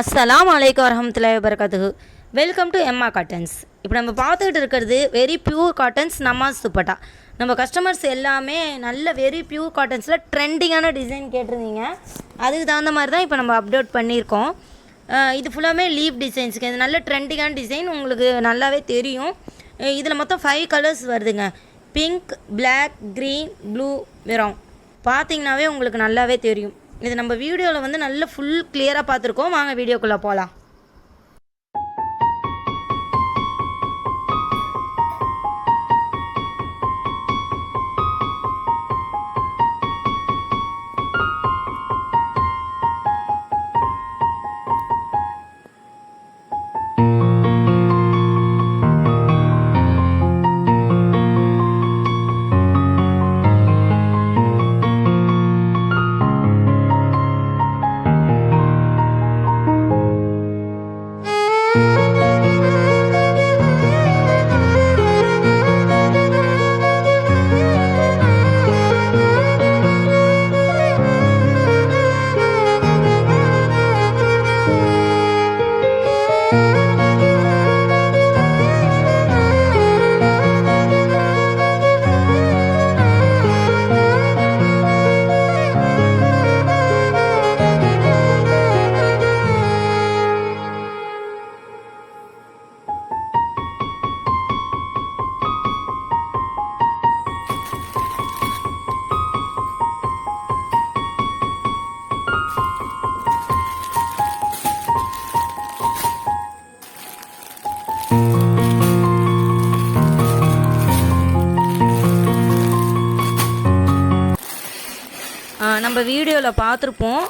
அஸ்ஸலாமு அலைக்கும் வரஹ்மத்துல்லாஹி வபரகாத்துஹு. வெல்கம் டு எம்மா காட்டன்ஸ். இப்போ நம்ம பார்த்துக்கிட்டு இருக்கிறது வெரி பியூர் காட்டன்ஸ் நமாஸ் துப்பட்டா. நம்ம கஸ்டமர்ஸ் எல்லாமே நல்ல வெரி பியூர் காட்டன்ஸில் ட்ரெண்டிங்கான டிசைன் கேட்டிருந்தீங்க. அதுக்கு தகுந்த மாதிரி தான் இப்போ நம்ம அப்டேட் பண்ணியிருக்கோம். இது ஃபுல்லாமே லீவ் டிசைன்ஸுக்கு. இது நல்ல ட்ரெண்டிங்கான டிசைன், உங்களுக்கு நல்லாவே தெரியும். இதில் மொத்தம் 5 கலர்ஸ் வருதுங்க. Pink, black, green, blue, maroon. பார்த்தீங்கன்னாவே உங்களுக்கு நல்லாவே தெரியும். இது நம்ம வீடியோவில் வந்து நல்ல ஃபுல் கிளியராக பார்த்துருக்கோம். வாங்க வீடியோக்குள்ளே போகலாம். நம்ம வீடியோவில் பார்த்துருப்போம்,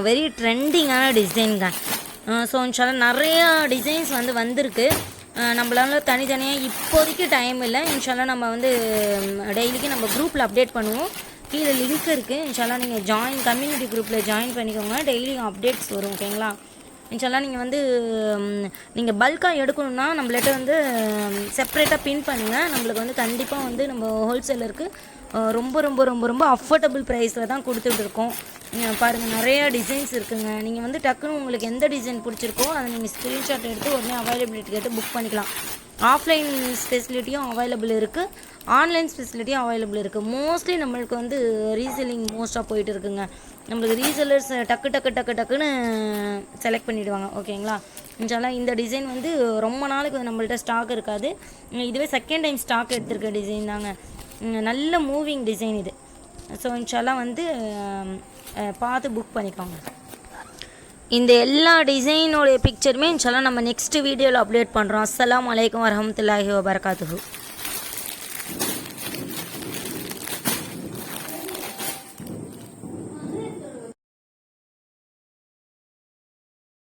வெரி ட்ரெண்டிங்கான டிசைனுங்க. ஸோ இன்ஷால்லா நிறையா டிசைன்ஸ் வந்து வந்திருக்கு. நம்மளால தனித்தனியாக இப்போதைக்கு டைம் இல்லை. இன்ஷால்லா நம்ம வந்து டெய்லிக்கு நம்ம குரூப்பில் அப்டேட் பண்ணுவோம். கீழே லிங்க் இருக்குது. இன்ஷால்லா நீங்கள் கம்யூனிட்டி குரூப்பில் ஜாயின் பண்ணிக்கோங்க. டெய்லியும் அப்டேட்ஸ் வரும். ஓகேங்களா? இன்ஷால்லா நீங்கள் வந்து நீங்கள் பல்காக எடுக்கணுன்னா நம்மள்ட்ட வந்து செப்ரேட்டாக பின் பண்ணுங்கள். நம்மளுக்கு வந்து கண்டிப்பாக வந்து நம்ம ஹோல்சேலருக்கு ரொம்ப ரொம்ப ரொம்ப ரொம்ப அஃபோர்டபுள் ப்ரைஸில் தான் கொடுத்துட்ருக்கோம். பாருங்கள், நிறையா டிசைன்ஸ் இருக்குங்க. நீங்கள் வந்து டக்குன்னு உங்களுக்கு எந்த டிசைன் பிடிச்சிருக்கோ அதை நீங்கள் ஸ்க்ரீன்ஷாட் எடுத்து உடனே அவைலபிலிட்டி கேட்டு புக் பண்ணிக்கலாம். ஆஃப்லைன் ஃபெசிலிட்டியும் அவைலபிள் இருக்குது, ஆன்லைன் ஃபெசிலிட்டியும் அவைலபிள் இருக்குது. மோஸ்ட்லி நம்மளுக்கு வந்து ரீசெல்லிங் மோஸ்ட்டாக போயிட்டு இருக்குங்க. நம்மளுக்கு ரீசெல்லர்ஸ் டக்குன்னு செலக்ட் பண்ணிவிடுவாங்க. ஓகேங்களா? இன்ஷால்லா இந்த டிசைன் வந்து ரொம்ப நாளைக்கு நம்மள்ட்ட ஸ்டாக் இருக்காது. இதுவே செகண்ட் டைம் ஸ்டாக் எடுத்திருக்க டிசைன் தாங்க. நல்ல மூவிங் டிசைன் இது. ஸோ இன்ஷால்லா வந்து பார்த்து புக் பண்ணிக்கோங்க. இந்த எல்லா டிசைனோடைய பிக்சருமே இன்ஷால்லா நம்ம நெக்ஸ்ட் வீடியோவில் அப்டேட் பண்ணுறோம். அஸ்ஸலாமு அலைக்கும் வரஹ்மத்துல்லாஹி வபரகாத்துஹு.